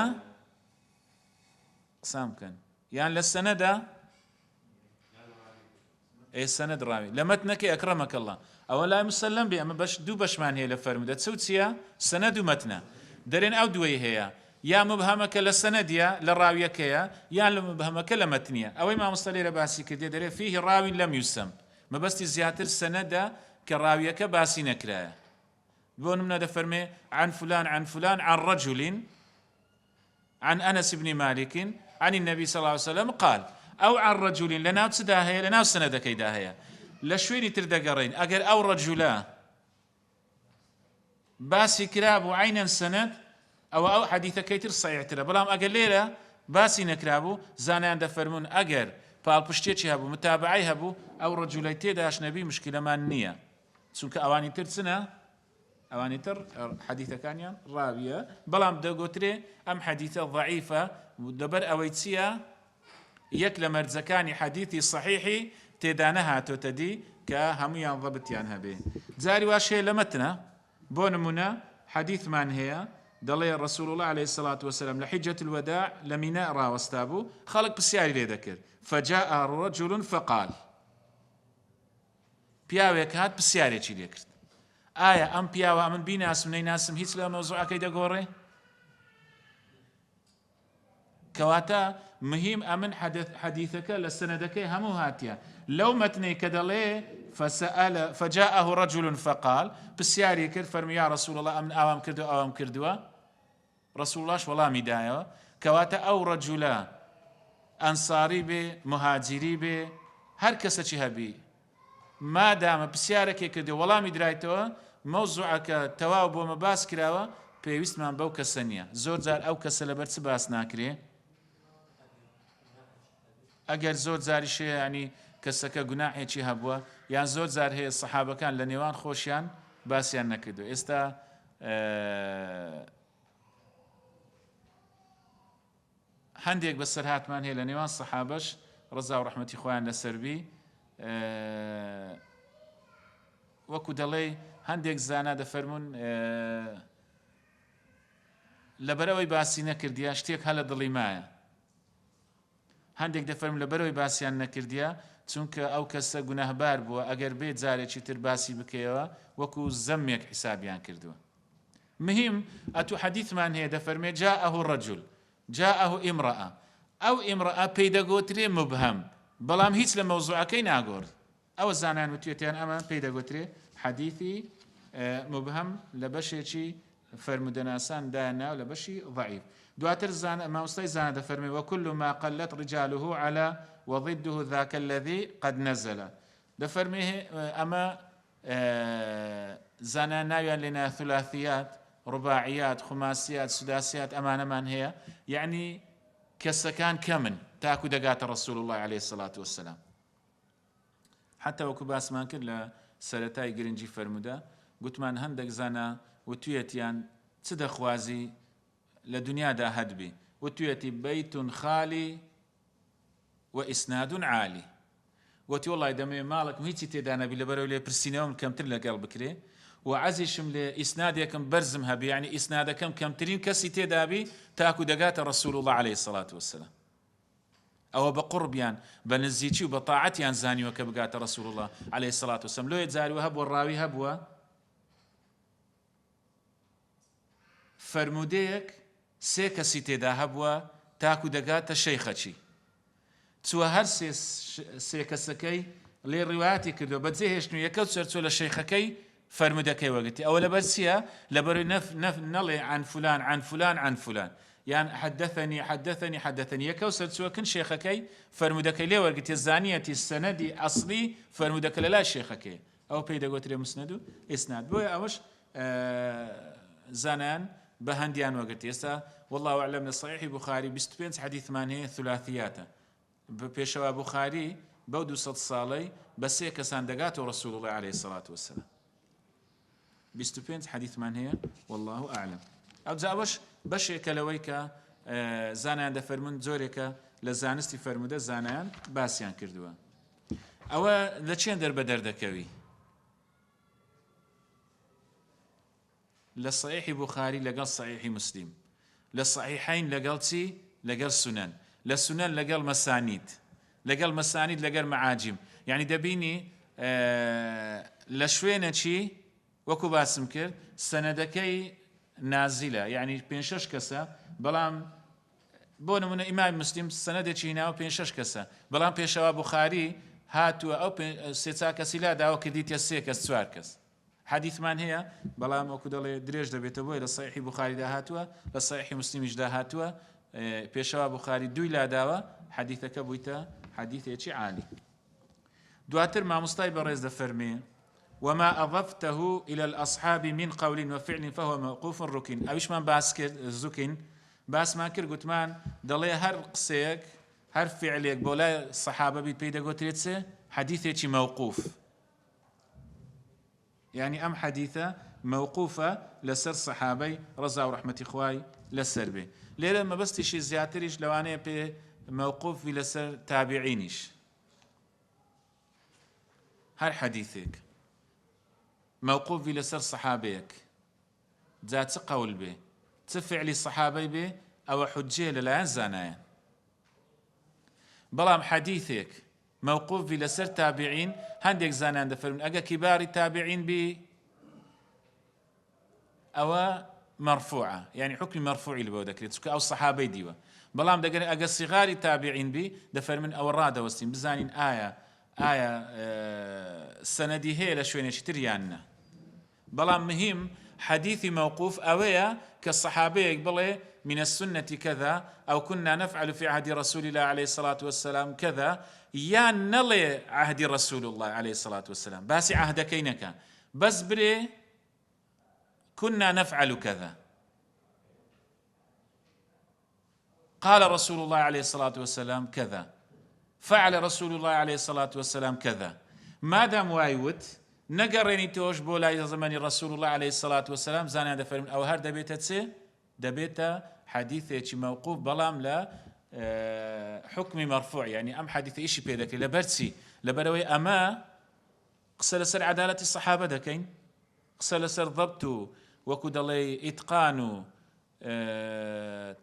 قسام بکەن یان لە سەنەدا سەنەد ڕاوی لە مەتنەکەی ئەکرەمەکە الله ئەوە لای مسەلەم بێ ئەمە دوو بەشمان هەیە لە فەرموودە چ چییە سەنەد و مەتنە دەرێن ئەو دووەی هەیە یا مبهەمەکە لە سەنەدیە لە ڕاویەکەیە یان لە مبهەمەکە لە مەتنیە ئەوەی مامۆستا لێرە باسی کردێ دەرێ فيه راو لم يسم مەبەستی زیاتر سەنەدە کە ڕاویەکە باسی نەکرایە بۆ نمونە دەفەرمێ عن فلان عن فلان عن رجل عن أنس بن مالك عن النبي صلى الله عليه وسلم قال أو عن رجل لناو تدا هەیە لەناو سەنەدەکەیدا هەیە لە شوێنی تر دەگەڕین ئەگەر ئەو ڕەجولە باسی کرابوو عینەن سەنەد ئەو حەدیثەکەی تر سەحیحترە بەڵام ئەگەر لێرە باسی نەکرابوو زانایان دەفەرمون ئەگەر پاڵپشتێکی هەبوو متابعەی هەبوو ئەو ڕەجولەی تێداش نەبی مشکلەمان نییە چونکە ئەوانی تر چنە ئەوانی تر حەدیثەکانیان ڕاویە بەڵام دەگوترێ ئەم حەدیثە ضعیفە لەبەر ئەوەی چییە یەک لە مەرجەکانی حەدیثی سەحیحی تێدا نەهاتۆتە دی کە هەموویان ضەبتیان هەبێ جاری واش هەیە لە مەتنە بۆ نمونە حەدیثمان هەیە دەڵێ رسول الله عليه الصلاة والسلام لە حجة الوداع لە مینا ڕاوەستا بوو خەڵک پرسیاری لێ دەکرد فجاء رجل فقال پیاوێک هات پرسیارێکی لێ کرد ئایا ئەم پیاوە من بیناسم نەیناسم هیچ لە مەوزوعەکەی دەگۆڕێ کەواتە مهم ئەمن حەدیثەکە لە سەنەدەکەی هەموو هاتیە لەو مەتنەی کە دەڵێ فجاءه رجل فقال پرسیاری کرد فەرمووی یا رسول الله ئەمن ئاوام کردو ئاوام کردووە رسول اللهش وەڵامی دایەوە کەواتە ئەو ڕەجولە ئەنساری بێ مهاجری بێ هەر کەسەکی هەبی مادامە پرسیارێکی کردو وەڵامی درایتەوە مەوزوعەکە تەواو بۆمە باس کراوە پێویستمان بەو کەسە نییە زۆر جار ئەو کەسە لەبەر چ باس ناکرێ ئەگەر زۆر جاریشەیە ینی کەسەکە گوناحێکی هەبووە یان زۆر جار هەیە سەحابەکان لە نێوان خۆشیان باسییان نەکردو ئێستا هەندێک بەسەر هاتمان هەیە لە نێوان سەحابەش ڕزا و ڕەحمەتی خۆیان لەسەربی وەکو دەڵێ هەندێک زانا دەفەرمون لەبەرەوەی باسی نەکردیە شتێک هەلە دڵی مایە هەندێک دەفەرم لەبەرەوەی باسییان نەکردیە چونکە ئەو کەسە گوناهبار بووە ئەگەر بێت جارێکی تر باسی بکەیەوە وەکو زەمێک حیسابیان کردووە مهم ئەتو حەدیثمان هەیە دەفەرمێ جاءه الرجل جاءه امرأة ئەو ئیمڕەئە پێی دەگوترێ مبهم بەڵام هیچ لە مەوزوعەکەی ناگۆڕ ئەوە زانان وتوێتیان ئەمە پێی دەگوترێ حەدیثی مبهم لە بەشێکی فەرمودەناسان دانا لە بەشی ضعیف دواتر مامۆستای زانە دەفەرمێ وكل ما قلت رجاله على وضده ذاك الذي قد نزل دەفەرمێ ئەمە زانان ناویان لێنە ثلاثيات رباعيات خماسيات سداسيات ئەمانەمان هەیە یعنی کەسەکان کەمن تاکو دەگاتە رسول الله عليه الصلاة والسلام حتى وەکو باسمان کرد لە سەرەتای گرنگی فەرموودە گوتمان هەندێک زانە وتوێتیان چ دەخوازی لە دنیادا هەدبی وتوێتی بەیت خالی وئیسناد عالی وتی وڵای دەمێ ماڵێکم هیچی تێدا نەبی لەبەرەوە لێ پرسینەوەم کەمتر لەگەڵ بکرێ وعزيشم لإسنادكم برزم هبي يعني إسنادكم كم ترين كسي تدابي تاكو دقات رسول الله عليه الصلاة والسلام أو بقربيان بنزيتي وبطاعتيان زاني وكبقات رسول الله عليه الصلاة والسلام لو يتزاري وهب والراوي هبوا فرموديك سيكا سيتيدا هبوا تاكو دقات الشيخة تسوى هر سيكا سكي لي رواياتي كردو بدزيهشنو يكو سرتو للشيخكي فرمودكي وقتي أو لبرسيا لبر نلي عن فلان عن فلان عن فلان يعني حدثني يكوسر سوى كن شيخكي فرمودك لي ورقتي الزانية السندي أصلي فرمودك لا شيخكي أو بيدا قوتري مسندو إسناد بويا أوش زانان بهنديان وقتي يسا والله أعلم الصحيح بخاري بستبينس حديث مانه ثلاثياته بيشوا بخاري بودو 100 صالي بس هيك ساندقات رسول الله عليه الصلاة والسلام بستبينس حديث مانه والله أعلم أو زاوش بەشێکە لەوەی کە زانایان دەفەرمون زۆرێکە لە زانستی فەرموودە زانایان باسییان کردووە ئەوە لە چێن دەربە دەردەکەوی لە صحیحی بوخاری لەگەڵ صحیحی مسلیم لە صحیحین لەگەڵ چی لەگەڵ سونەن لە سونەن لەگەڵ مەسانید لەگەڵ مەعاجم یعنی دەبینی لە شوێنەکی وەکو باسم کرد سەنەدەکەی نازلة يعني بين شش كسا بلام بون من إمام مسلم سند تشينا وبين شش كسا بلام بيشوا بخاري هاتوا أو سيتا كسيلا داو كديت يسيك السواركس حديث من هي بلام وكدل دريج دبيتبوي لصحيح بخاري ده هاتوا لصحيح مسلم ده هاتوا بيشوا بخاري دوي لا داوا حديثك بويتا حديث يشي عالي دواتر ما مستايب رئيس دفرمي وما أضفته إلى الأصحاب من قول وفعل فهو موقوف ركن أوش من باسكر زكين باس ما كر قتمان دلي هر قصيك هر فعليك بولا الصحابة بيت بيدا قتريتسه حديثة موقوف يعني أم حديثة موقوفة لسر صحابي رضا ورحمة إخواي لسر به ليه لما بس تشي زياتريش لو أنا موقوف لسر تابعينيش هر حديثك موقوف لسر صحابيك ذات قول به تفعل الصحابي به أو حجة لا زانايا بلام حديثك موقوف لسر تابعين هنديك زانان دفرون أجا كبار التابعين به أو مرفوعة يعني حكم مرفوع اللي بودك أو الصحابي ديوة بلام دقر أجا صغار التابعين به دفر من أو الرادة وستين بزانين آية سندي هي لشوين يشترياننا بلام مهم حديث موقوف أويا كالصحابي يقبله من السنة كذا أو كنا نفعل في عهد رسول الله عليه الصلاة والسلام كذا يا نلي عهد رسول الله عليه الصلاة والسلام بس عهد كينك بس بري كنا نفعل كذا قال رسول الله عليه الصلاة والسلام كذا فعل رسول الله عليه الصلاة والسلام كذا ما دام وايوت نقرني توش بولا زمن رسول الله عليه الصلاة والسلام زانا دفرم أو هر دبيتا تسي دبيتا حديثة موقوف بلام لا حكم مرفوع يعني أم حديث إيشي بيدك لبرسي لبروي أما قصر سر عدالة الصحابة دكين قصر سر ضبط وكد الله إتقان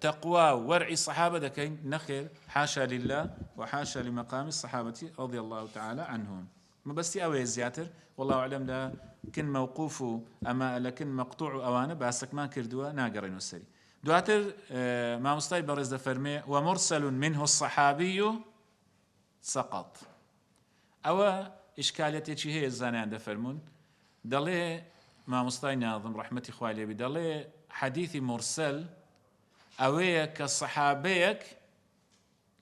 تقوى ورع الصحابة دكين نخير حاشا لله وحاشا لمقام الصحابة رضي الله تعالى عنهم ما بس أوي زياتر والله أعلم لا كن موقوف أما لكن مقطوع أوانه باسك ما كردوا ناقرين السري دواتر ما مستوي برز فرمي ومرسل منه الصحابي سقط أو إشكاليتي هي الزانان دفرمون دلي ما مستوي ناظم رحمة إخوالي بدلي حديث مرسل أوي كصحابيك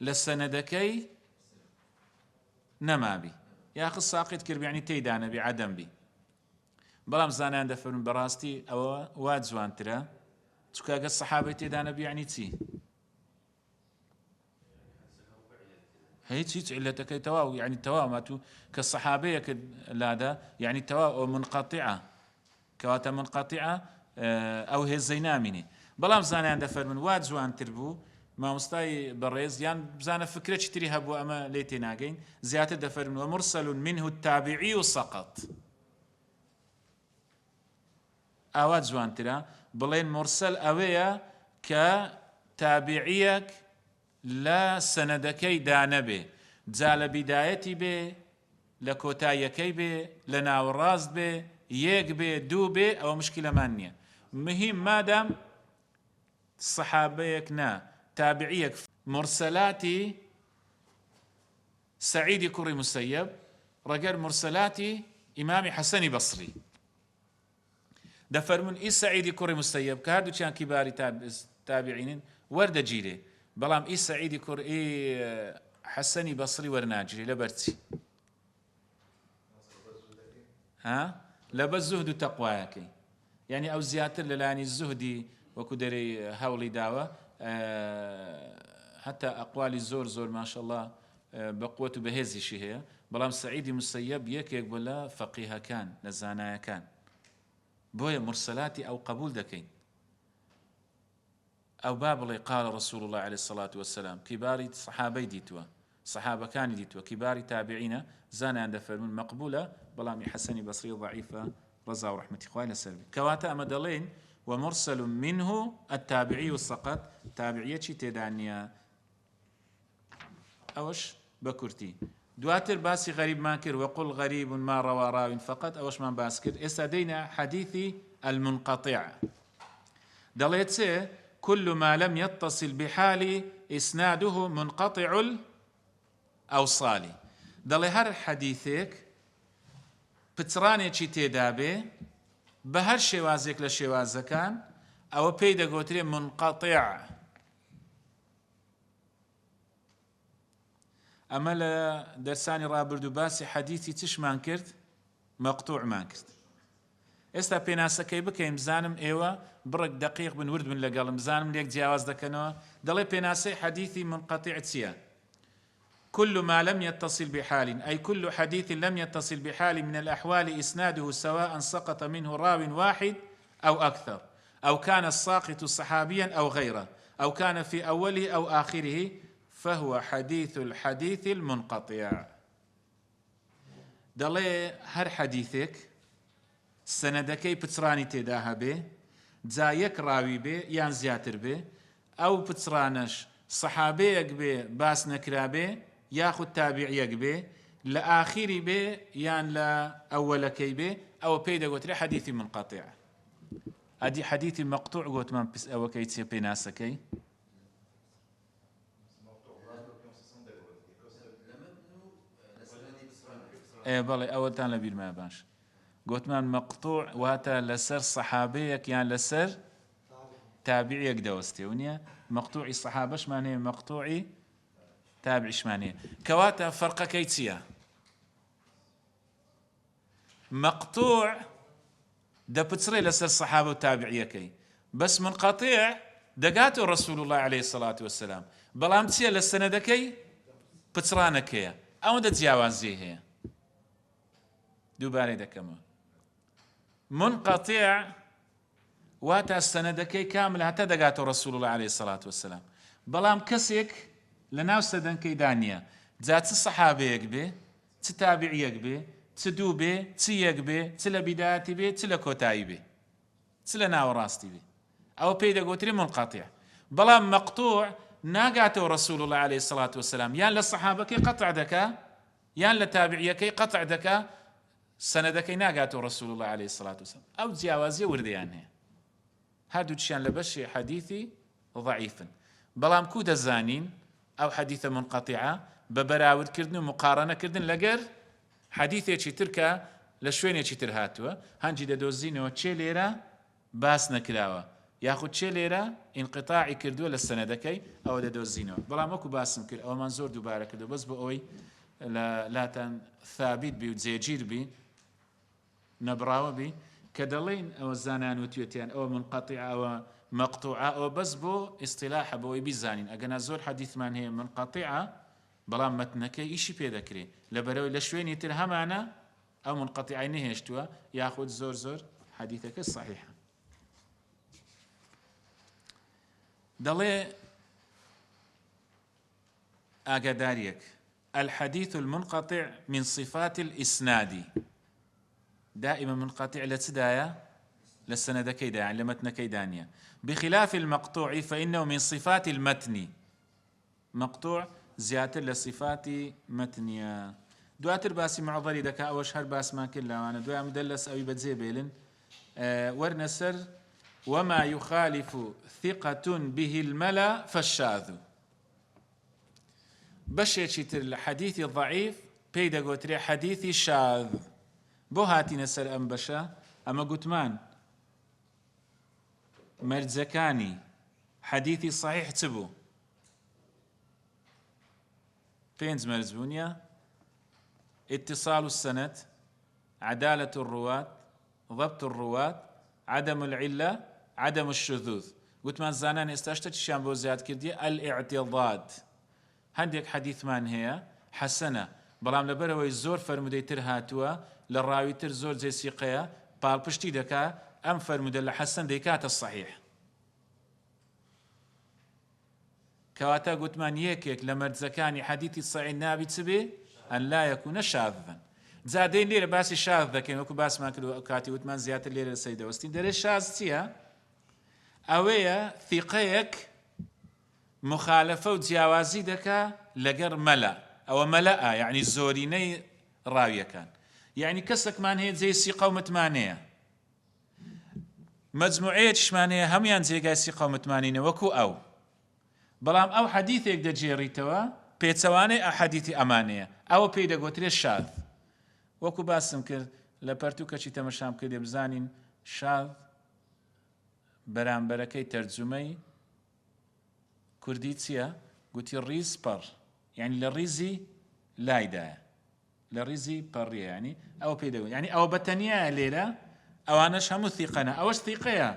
لسندكي نمابي يا أخي الساقط كرب يعني تيدانا بعدم بي بلام زانان دفرون براستي أو واد زوان ترى تكاك الصحابة تيدانا بي يعني تي هي تي علتك تواو يعني تواو ماتو كالصحابية كلادا يعني تواو منقطعة كواتا منقطعة أو هي الزينامني بلام زانان دفرون واد زوان تربو ما مستاي بريز يعني بزانا فكرة تري هبو أما ليتي ناقين زيادة دفر ومرسل منه التابعي سقط ئاوا جوانترە بڵێن مرسەل ئەوەیە کە تابعیەک لە سەنەدەکەی دانەبێ، جا لە بیدایەتی بێ، لە کۆتاییەکەی بێ، لە ناوەڕاست بێ، یەک بێ، دوو بێ، ئەوە مشکلەمان نییە. مهم مادام سەحابەیەک نا تابعیەک مرسەلاتی سعیدی کوڕی مسەیەب ڕەگەر مرسەلاتی ئیمامی حەسەنی بەسری دەفەرمون ئی سعیدی کوڕی مسەیەب کە هەردووچیان کیباری تابعینن وەردەگیرێ، بەڵام ئی سعیدی کوڕی حەسەنی بەسری وەرناگیرێ لەبەرچی؟ لەبەر زوهد و تەقوایەکەی، یعنی ئەو زیاتر لەلایەنی زوهدی وەکو دەرەی هەوڵی داوە، هەتا ئەقوالی زۆر زۆر ماشەڵڵا بەقووەت و بەهێزیشی هەیە، بەڵام سعیدی مسەیەب یەکێک بوو لە فەقیهەکان لە زانایەکان، بۆیە مرسەلاتی ئەو قبول دەکەین. ئەو با بڵێ قال رسول الله عليه الصلاة والسلام، کیباری سەحابەی دیتووە، سەحابەکانی دیتووە، کیباری تابعینە، زانیان دەفەرمون مەقبولە، بەڵامی حەسەنی بەسری ضعیفە ڕەزا و ڕەحمەتی خوای لەسەر بێت. کەواتە ئەمە دەڵێن ومرسل منه التابعي سقط، تابعیەکی تێدا نییە. ئەوەش بە کورتی. دواتر باسی غەریبمان کرد، وەقل غەریب ما ڕەوا راوین فقط، ئەوەشمان باس کرد. ئێستا دەینە حەدیثی المنقطع، دەڵێت چێ؟ كل ما لم يتصل بحال إسناده منقطع الأوصال. دەڵێ هەر حەدیثێک پچڕانێکی تێدا بێ بە هەر شێوازێک لە شێوازەکان، ئەوە پێی دەگوترێ منقطع. ئەمە لە دەرسانی ڕابردوو باسی حەدیثی چشمان کرد؟ مەقتوعمان کرد. ئێستا پێناسەکەی بکەین، بزانم ئێوە بڕێک دقیق بن، ورد بن لەگەڵم، بزانم لێک جیاواز دەکەنەوە. دەڵێ پێناسەی حەدیثی منقطع چییە؟ كل ما لم يتصل بحال، أي كل حديث لم يتصل بحال من الأحوال إسناده سواء سقط منه راو واحد أو أكثر، أو كان الساقط صحابيا أو غيره، أو كان في أوله أو آخره، فهو حديث الحديث المنقطع. دەڵێ هەر حەدیثێک سەنەدەکەی پچڕانی تێدا هەبێ، جا یەک ڕاوی بێ یان زیاتر بێ، ئەو پچڕانەش سەحابەیەک بێ باس نەکرابێ، یاخود تابعیەک بێ، لە ئاخیری بێ یان لە ئەوەلەکەی بێ، ئەوە پێی دەگوترێ حەدیثی منقطع. ئەدی حەدیثی مەقتوع گوتمان پس ئەوەکەی چێ پێناسەکەی؟ بەڵێ ئەوەتان لە بیرمایە باش. گوتمان مەقتوع واتە لەسەر سەحابەیەک یان لەسەر تابعیەک دەوەستێ، نییە؟ مەقتوعی سەحابەشمان هەیە، مەقتوعی تابعیشمان هەیە. کەواتە فەرقەکەی چییە؟ مەقتوع دەپچڕێ لەسەر سەحابە و تابعیەکەی، بەس منقطع دەگاتەوە ڕەسوول الله عليه الصلاة والسلام، بەڵام چییە؟ لە سەنەدەکەی پچڕانەکەیە، ئەوەندە جیاوازی هەیە. دووبارەی دەکەمەوە. منقطع واتە سەنەدەکەی کامل هەتا دەگاتەوە ڕەسوول الله عليه الصلاة والسلام، بەڵام کەسێک لە ناو سەدەنکەیدا نییە، جا چ سەحابەیەک بێ، چ تابعیەک بێ، چ دوو بێ، چ یەک بێ، چ لە بیدایەتی بێ، چ لە کۆتایی بێ، چ لە ناوەڕاستی بێ، ئەوە پێی دەگوترێ منقطع. بەڵام مەقتوع ناگاتەوە ڕەسوول الله عليه الصلاة والسلام، یان لە سەحابەکەی قەطع دەکا، یان لە تابعیەکەی قەطع دەکا، سەنەدەکەی ناگاتەوە ڕەسوول الله عليه الصلاة والسلام. ئەو جیاوازیە وردیان هەیە، هەردووچیان لە بەشی حەدیثی ضعیفن. بەڵام کو دەزانین ئەو حەدیثە منقطعە بە بەراوردکردن و مقارنەکردن لەگەر حەدیثێکی ترکە لە شوێنێکی تر هاتووە، هەنجی دەدۆزینەوە چێ لێرە باس نەکراوە، یاخود چێ لێرە ئینقیتاعی کردووە لە سەنەدەکەی، ئەوە دەدۆزینەوە. بەڵام وەکو باسم کرد، ئەوەمان زۆر دووبارە کردو بەس بۆ ئەوەی لاتان ثابت بی و جێگیر بی، نەبراوە بی، کە دەڵێن ئەوە زانان وتوێتیان ئەوە منقطع ئەوە مەقتوعە، ئەوە بەس بۆ ئیستیلاحە بۆی بیزانین. ئەگەنا زۆر حەدیثمان هەیە منقطعە، بەڵام مەتنەکەی ئیشی پێ دەکرێت، لەبەرەوەی لە شوێنی تر هەمانە ئەو منقطعی نەهێشتووە، یاخود زۆر زۆر حەدیثەکە صحیحە. دەڵێ ئاگاداریەک، الحديث المنقطع من صفات الإسناد، دائما منقطع لتدايا للسند كيدا يعني لمتن كيدانية. بخلاف المقطوع فإنه من صفات المتن، مقطوع زيادة لصفات متنية. دواتر باسي معضلي دكا أوش هر باس ما كلا أنا دوام مدلس أو يبدزي بيلن ورنسر وما يخالف ثقة به الملا فالشاذ. بشيتشي تر الحديث الضعيف بيدا قوتري حديثي شاذ بو هاتي نسر أم بشا أما قتمان مرزكاني حديثي صحيح تبو بينز مرزبونيا اتصال السند، عدالة الرواة، ضبط الرواة، عدم العلة، عدم الشذوذ. قلت ما زانان استشتت الشام بو زياد كردي الاعتضاد. هنديك حديث من هي حسنة بلام لبروي زور فرمودي تر هاتوا للراوي تر زور زي سيقيا بال بشتي دكا ام فرمود لحسن ديكات الصحيح. كواتا قلت من يكيك لمرد زكاني حديثي الصحيح نابي تبي أن لا يكون شاذا. زادين ليرة باسي شاذ ذاكين وكو باس ما كلو كاتي وثمان زيادة ليرة السيدة وستين دير الشاذ تيا أويا ثقيك مخالفة وتجاوازي دكا لقر ملا أو ملأ يعني زوريني راوية كان يعني كسك مان هي زي الثقة ومتمانية مجموعية شمانية هم زي قاي الثقة ومتمانية وكو أو بلام أو حديثك دجيريتوا بيتسواني أحاديثي أمانية أو بيدا قوتري الشاذ وەکو باسم کرد لە پەرتووکەچی تەمەشام کردێ بزانین شاذ بەرامبەرەکەی تەرجومەی کوردی چییە؟ گوتی ڕیز پەڕ یعنی لە ڕیزی لایدایە لە ڕیزی پەڕیە یعنی ئەوە پێی دەگوت یعنی ئەوە بەتەنیایە لێرە ئەوانەش هەموو ثیقەنە ئەوەش ثیقەیە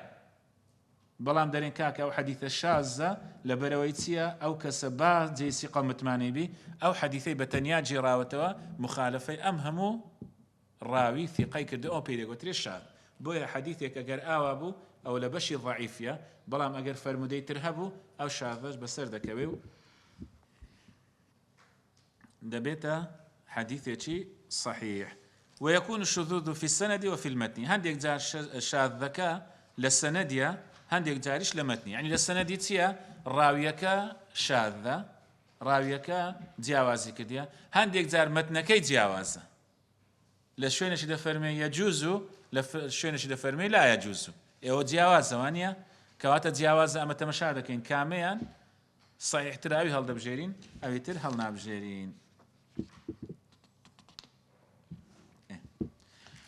بەڵام دەرێن کاکە ئەو حەدیثە شازە لەبەرەوەی چییە ئەو کەسە با جێی ثیقە متمانەی بی ئەو حەدیثەی بەتەنیا جێڕاوەتەوە مخالفەی ئەم هەموو ڕاوی ثیقەی کردو ئەو پێی دەگوترێ شاذ بۆیە حەدیثێک ئەگەر ئاوا بوو ئەو لە بەشی ضعیفە بەڵام ئەگەر فەرمودەی تر هەبوو ئەو شاذەش بەسەر دەکەوێ و دەبێتە حەدیثێکی صحیح ويكون الشذوذ في السند وفي المتن هنديك جار شاذك للسندية هنديك جارش لمتني يعني للسندية تيا راويك شاذة راويك جاوازي كديا هنديك جار متنكي جاوازة لشوين شده فرمي يجوز لشوين شده فرمي لا يجوز او جاوازة وانيا كواتا جاوازة اما تمشاهدكين كاميان صحيح تراوي هل دبجيرين او يتر هل نابجيرين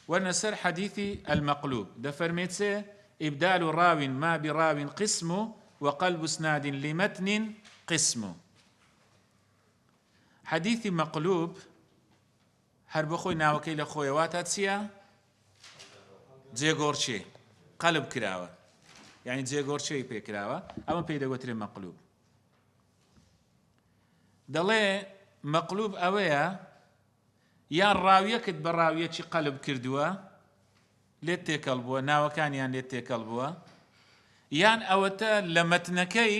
ونسر حديثي المقلوب ده فرميتسي إبدال راو ما براو قسم وقلب اسناد لمتن قسم حديثي مقلوب هرب خوي ناوكي لخوي واتاتسيا جيغورشي قلب كراوة يعني جيغورشي بي كراوة أما بيدا وتر مقلوب دلي مقلوب أويا یان ڕاویەکت بە ڕاویەکی قەلب کردووە لێت تێکەڵ بووە ناوەکانیان لێت تێکەڵ بووە یان ئەوەتە لە مەتنەکەی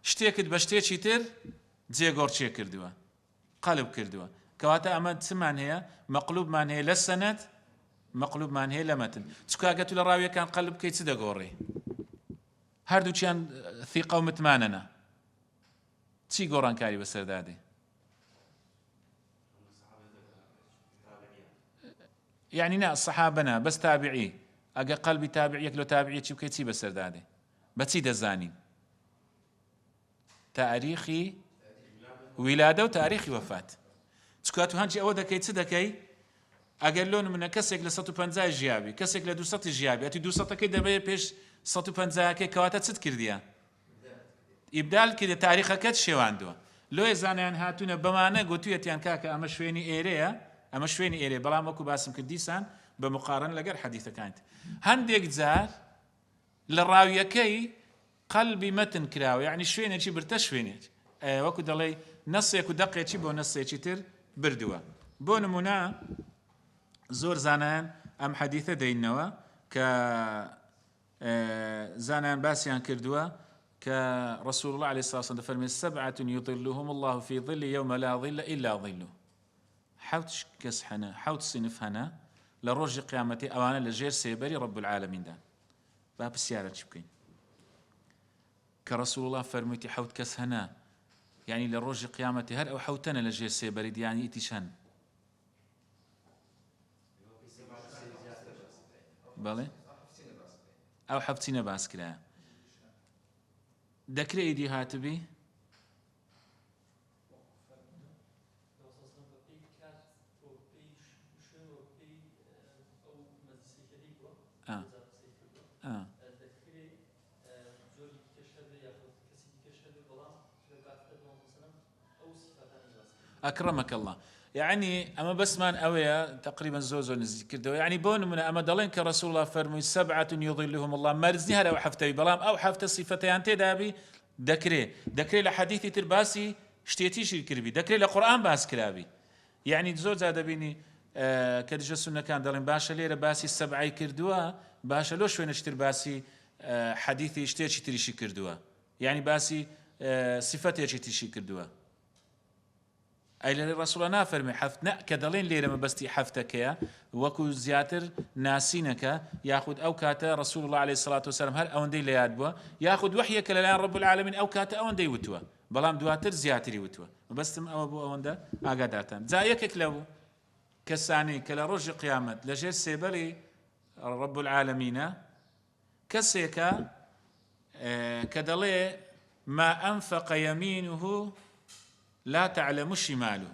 شتێکت بە شتێکی تر جێگۆڕچێ کردووە قەلب کردووە کەواتە ئەمە چمان هەیە مەقلوبمان هەیە لە سەنەد مەقلوبمان هەیە لە مەتن چکاگە تو لە ڕاویەکان قەلب بکەیت چ دەگۆڕی هەردووچیان ثیقە و متمانەنە چی گۆڕانکاری بەسەردادێ يعني نا الصحابنا بس تابعي أجا قلبي تابعيك لو تابعي شو كيتي بسردادي بتسيد الزاني تاريخي ولادة وتاريخي وفاة تسكاتو هانجي أودا كيتي دكاي أجل لون من كسك لساتو بنزا جيابي كسك لدوسات جيابي أتي دوسات كده بيش ساتو بنزا كي كواتا تذكر ديا إبدال كده تاريخ كات شو عنده لو يزانيان هاتونا بمعنى قلتو يتيان كاكا أما شويني إيريا ئەمە شوێنی ئێرێ بەڵام وەکو باسم کرد دیسان بە مقارن لەگەر حەدیثەکانت هەندێک جار لە ڕاویەکەی قەلبی مەتن کراوە یعنی شوێنێکی برتە شوێنێک وەکو دەڵێ نەسێک و دەقێکی بۆ نەسێکی تر بردووە بۆ نمونە زۆر زانایان ئەم حەدیثە دەینەوە کە زانایان باسییان کردووە کە ڕسوول الله عليه الصلاة والسلام دەفەرمێت سبعة يظلهم الله في ظل يوم لا ظل إلا ظله حوت كس هنا حوت صنف هنا لروج قيامتي أوانا لجير سيبري رب العالمين دان باب السيارة شبكين كرسول الله فرميتي حوت كس هنا يعني لروج قيامتي هر أو حوتنا لجير سيبري يعني إتشان بله أو حفتينا باسكلا دكري إيدي هاتبي أكرمك الله يعني أما بس ما أويا تقريبا زوزو نذكر يعني بون من أما دلين كرسول الله فرمي 7 يظلهم الله مرزني هذا وحفتي بلام أو حفت صفتيان تدابي دكري لحديث ترباسي شتيتي شركر بي دكري لقرآن باس كلابي يعني زوج زاد بيني كدج السنة كان دلين باشا ليرة باسي 7 كردوا باشا لو شوي نشتر باسي حديثي شتيتي تريشي كردوا يعني باسي صفتي تريشي كردوا أي للرسول نافرمي حفتنا كدلين ليرة ما بستي حفتك يا وكو زياتر ناسينك ياخذ أو كاتا رسول الله عليه الصلاة والسلام هل أو ندي ليادبوا ياخذ وحيك للآن رب العالمين أو كاتا أو ندي وتوا بلام دواتر زياتري وتوا بس أو أبو أو ندا أقدرتان زايك كلو كساني كلا رج قيامة لجير سيبلي رب العالمين كسيكا كدلي ما أنفق يمينه لا تعلم شماله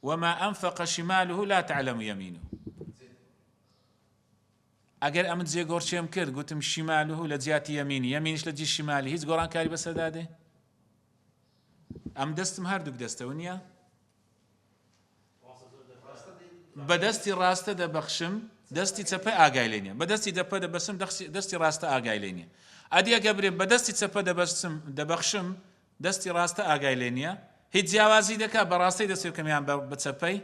وما أنفق شماله لا تعلم يمينه أجر أمد زي قرشيم كرد قلتم شماله لجيات يميني يمينش لجي شمالي هيز قران كاري بس هذا أم دستم هردوك دستونيا بدستي راسته ده بخشم دستي تسبي آقايلينيا بدستي دبا ده بسم دستي راسته آقايلينيا أدي أقبري بدستي تسبي ده بسم ده بخشم دستي راسته آقايلينيا هیچ جیاوازی دەکا بەڕاستی دەستێ کەمیان بچەپەی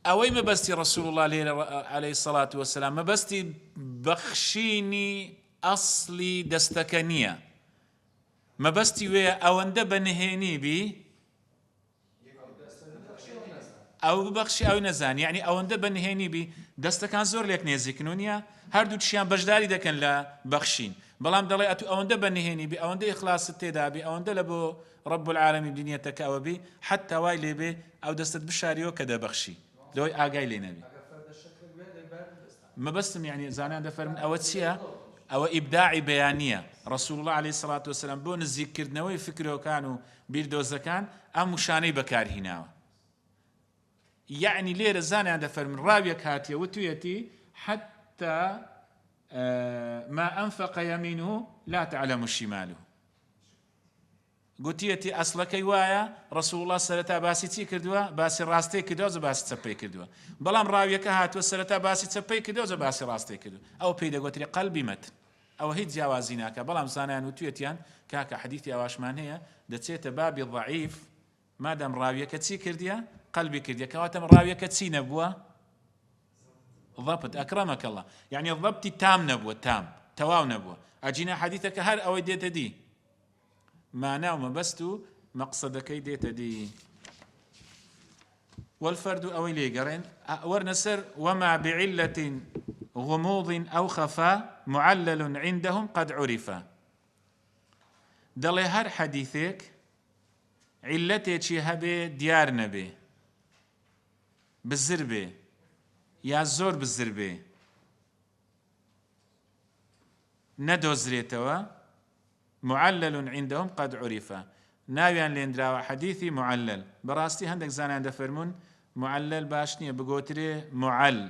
ئەوەی مەبەستی ڕەسوول الله عەلەیهی سەڵات وەسەلام مەبەستی بەخشینی ئەسڵی دەستەکە نییە مەبەستی وێ ئەوەندە بەنهێنی بی ئەو ببەخشی ئەو نەزان یعنی ئەوەندە بەنهێنی بی دەستەکان زۆر لێک نێزیکن نییە هەردوو تشیان بەشداری دەکەن لە بەخشین بەڵام دەڵێ ئەتو ئەوەندە بەنهێنی بی ئەوەندە ئیخلاست تێدا بی ئەوەندە لە بۆ رب العالمین دنیەتەکە ئەوە بی حتا وای لێبێ ئەو دەستت بشاریەوە کە دەبەخشی لەوەی ئاگای لێ نەبی مەبەستم یعنی زانیان دەفەرمن ئەوە چییە ئەوە ئیبداعی بەیانیە ڕەسوول الله عەلەیهی سەڵات وەسەلام بۆ نزیککردنەوەی فکرەوەکان و بیردۆزەکان ئەم وشانەی بەکارهێناوە يعني ليرة زاني عند فرمن رابيك هاتيا وتويتي حتى ما أنفق يمينه لا تعلم شماله قلتيتي أصلك يوايا رسول الله سلتا باسي تي كردوا باسي راستي كردوا زباسي تسبي كردوا بلام رابيك هاتوا سلتا باسي تسبي كردوا زباسي راستي كردوا أو بيدا قلتلي قلبي مت أو هيد جوازيناك بلام زانيان وتويتيان كاكا حديثي أواشمان هي دتسيت بابي ضعيف ما دام رابيك تي كرديا قلبي كرديا كواتم راوية تسي نبوة ضبط أكرمك الله يعني الضبط تام نبوة تام تواو نبوة أجينا حديثك هر أو ديت دي ما ناوم بستو مقصدك ديت دي والفرد أو لي قرين ورنسر وما بعلة غموض أو خفاء معلل عندهم قد عرفا دلي هر حديثك علتي شي هبه ديار نبي بالزربة يا زور بالزربة ندوزريتوا معلل عندهم قد عرفا ناويان ليندراوا حديثي معلل براستي هندك زان عند فرمون معلل باشنية بقوتري معل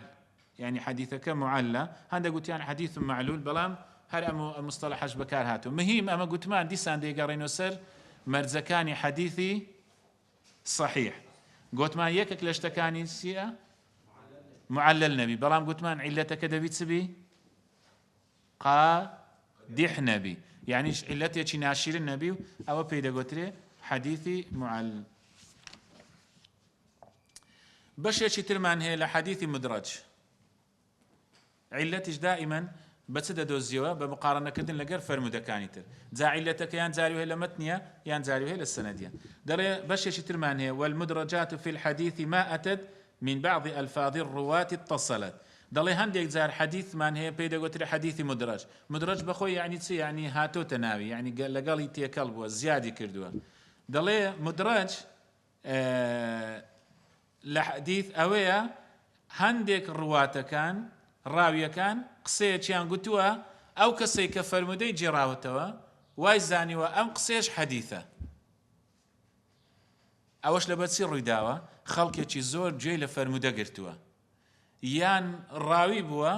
يعني حديثك معلى هندك قلت يعني حديث معلول بلام هل المصطلح بكار هاتو مهم أما قلت ما عندي ساندي قرينو سر مرزكاني حديثي صحيح قلت ما يكك لاشتكاني سيئة معلل نبي بلام قلت ما علتك دبيت سبي قادح نبي يعني علتك ناشير النبي أو بيدا قلت حديثي معلل باش يشي ترمان هي لحديثي مدرج علتش دائما بەچ دەدۆزیەوە بە مقارنەکردن لەگەر فەرمودەکانی تر جا عیلەتەکە یان جاری هەیە لە مەتنیە یان جاری هەیە لە سەنەدیە دەڵێ بەشێکی ترمان هەیە والمدرجات في الحديث ما أتت من بعض ألفاظ الرواة اتصلت دەڵێ هەندێک جار حەدیثمان هەیە پێی دەگوترێ حەدیثی مدرج بەخۆی یعنی چی یعنی هاتۆتە ناوی یعنی لەگەڵی تێکەڵ بووە زیادی کردووە دەڵێ مدرج لە حەدیث ئەوەیە هەندێک ڕواتەکان ڕاویەکان قسەیەکیان گوتووە ئەو کەسەی کە فەرمودەی جێراوەتەوە وای زانیوە ئەم قسەیەش حەدیثە ئەوەش لەبەر چی ڕوویداوە خەڵکێکی زۆر گوێی لە فەرمودە گرتووە یان ڕاوی بووە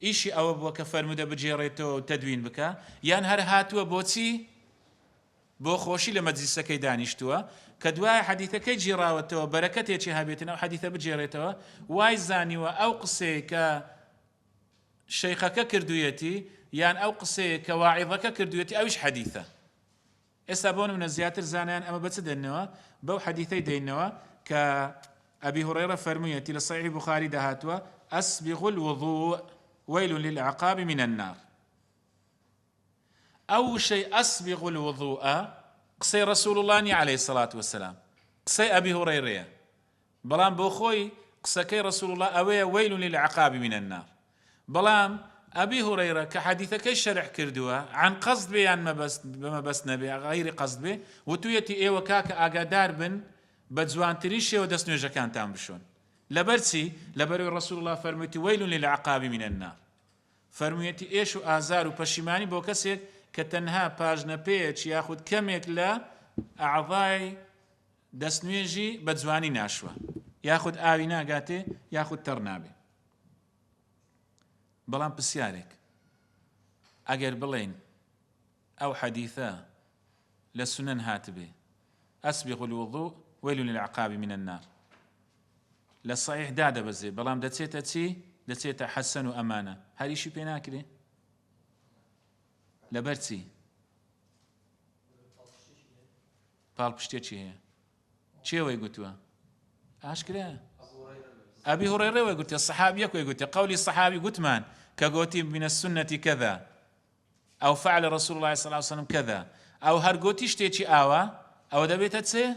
ئیشی ئەوە بووە کە فەرمودە بجێڕێتەوە و تەدوین بکە یان هەر هاتووە بۆچی بۆ خۆشی لە مەجلیسەکەی دانیشتووە کە دوایە حەدیثەکەی جێراوەتەوە بەرەکەتێکی هەبێتن ئەو حەدیثە بجێڕێتەوە وای زانیوە ئەو قسەی کە شەیخەکە کردوویەتی یان ئەو قسەیە کە واعیظەکە کردوویەتی ئەویش حەدیثە ئێستا بۆ نمونە زیاتر زانیان ئەمە بەچ دێنەوە بەو حەدیثەی دێنەوە کە ئەبی هورەیرە فەرموویەتی لە صحیح بوخاری داهاتووە أسبغ الوضوء ويل للعقاب من النار أو شيء أسبغ الوضوء قصي رسول الله عليه الصلاة والسلام قصي أبي هريرة بلام بوخوي قصكي رسول الله أوي ويل للعقاب من النار بلام أبي هريرة كحديثك الشرع كردوا عن قصد بي عن ما بس نبي غير قصد بي وتويتي إيه وكاك أقادار بن بجوان تريشي ودس نوجا كان تامبشون لبرسي لبروي رسول الله فرميتي ويل للعقاب من النار فرميتي إيش آزار وبشيماني بوكسيك كتنها باجنا بيتش ياخد كميك لا أعضاي دس نوجي بجواني ناشوة ياخد آوينا قاتي ياخد ترنابي بەڵام پرسیارێک ئەگەر بڵێن ئەو حەدیثە لە سونەن هاتبێ ئەسبغ الوضوء ويل للعقاب من النار لە صحیح دادەبەزێ بەڵام دەچێتە چی دەچێتە حەسەن و ئەمانە هەریشی پێ ناکرێ لەبەر چی پاڵپشتێکی هەیە چێوەی گوتووە ئاشکرا أبي هريرة ويقول الصحابي يقول قولي الصحابي قتمان كقوتي من السنة كذا أو فعل رسول الله صلى الله عليه وسلم كذا أو هرقوتي اشتيتي أو دبيت تسي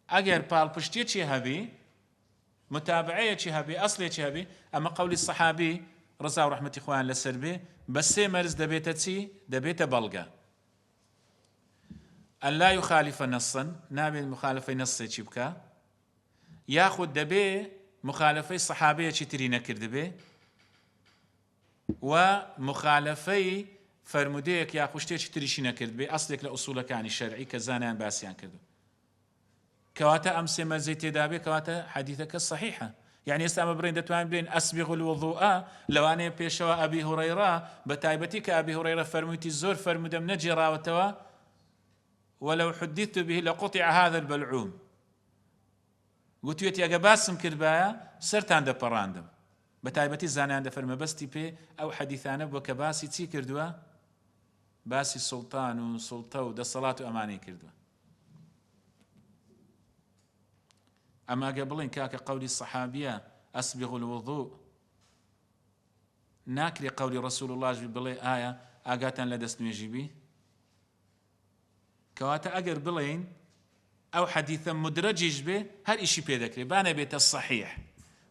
أجر بال بشتيتي هبي متابعيتي هبي أصليتي هبي أما قولي الصحابي رضا ورحمة إخوان للسربي بس مرز دبيت تسي دبيت بلغة أن لا يخالف نصا نابي المخالفة نصي تشبكا ياخذ دبي مخالفي صحابية تري نكرد به ومخالفي فرموديك يا خوشتي تريشي نكرد به أصلك لأصولك عن الشرعي كزانان باسيان كردو كواتا أمسي مرزيتي دابي كواتا حديثك الصحيحة يعني يستعمل برين دتوان بين أسبغ الوضوء لو أنا بيشوا أبي هريرة بتايبتي كأبي هريرة فرموتي الزور فرمودم نجي راوتوا ولو حدثت به لقطع هذا البلعوم قلت يا جباسم كربايا صرت عند براندم بتايبتي زاني عند فرما بستي بي أو حديثانا وكباسي تي كردوا باسي سلطان وسلطة ودا صلاة وأماني كردوا أما قبلين كاك قولي الصحابية أسبغ الوضوء ناكري قولي رسول الله بلي آية آقاتا لدست نجيبي كواتا أقر بلين أو حديثا مدرجج به هر إشي بيدكري بانا بيت الصحيح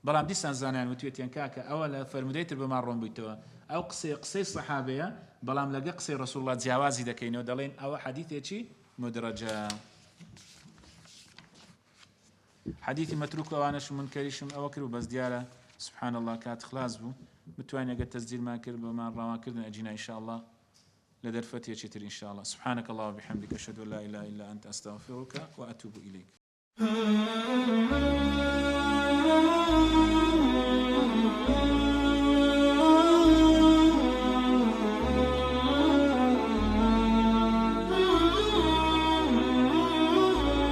بلام ديسان زانان وتويتين كاكا أولا فرموديتر بمارون بيتوا أو قصي الصحابية بلام لقى قصي رسول الله جوازي دكينو دلين أو حديثي مدرجة حديثي متروك وانش منكريشم أوكر بس ديالا سبحان الله كات خلاص بو متواني قد تسجيل ما كرب وما روا كردنا أجينا إن شاء الله لدرفتي يشتري إن شاء الله سبحانك الله وبحمدك أشهد أن لا إله إلا أنت أستغفرك وأتوب إليك